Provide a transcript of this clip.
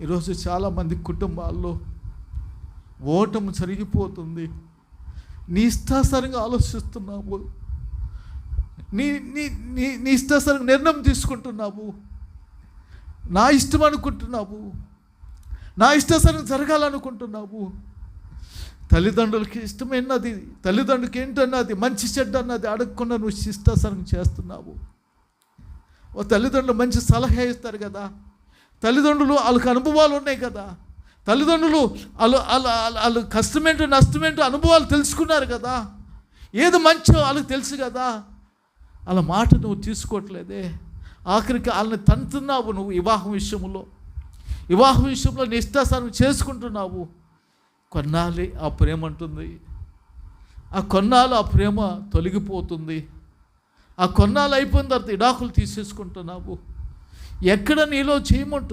ఈరోజు చాలామంది కుటుంబాల్లో ఓటము జరిగిపోతుంది. నీ ఇష్టానుసారంగా ఆలోచిస్తున్నావు, నీ నీ నీ నీ ఇష్టానుసారంగా నిర్ణయం తీసుకుంటున్నావు, నా ఇష్టం అనుకుంటున్నావు, నా ఇష్టానుసారంగా జరగాలనుకుంటున్నావు. తల్లిదండ్రులకి ఇష్టమైనది, తల్లిదండ్రులకి ఏంటన్నది, మంచి చెడ్డ అన్నది అడగకుండా నువ్వు ఇష్టానుసారంగా చేస్తున్నావు. ఓ తల్లిదండ్రులు మంచి సలహా ఇస్తారు కదా, తల్లిదండ్రులు వాళ్ళకి అనుభవాలు ఉన్నాయి కదా, తల్లిదండ్రులు వాళ్ళు కష్టమేంటో నష్టమేంటో అనుభవాలు తెలుసుకున్నారు కదా, ఏది మంచో వాళ్ళకి తెలుసు కదా. వాళ్ళ మాట నువ్వు తీసుకోవట్లేదే, ఆఖరికి వాళ్ళని తంటున్నావు. నువ్వు వివాహం విషయంలో నీ ఇష్టాసారం చేసుకుంటున్నావు. కొన్నాళ్ళు ఆ ప్రేమ ఉంటుంది, ఆ కొన్నాళ్ళు ఆ ప్రేమ తొలగిపోతుంది. ఆ కొన్నాళ్ళు అయిపోయిన తర్వాత విడాకులు తీసేసుకుంటున్నావు. ఎక్కడ నీలో చేయమంటుంది?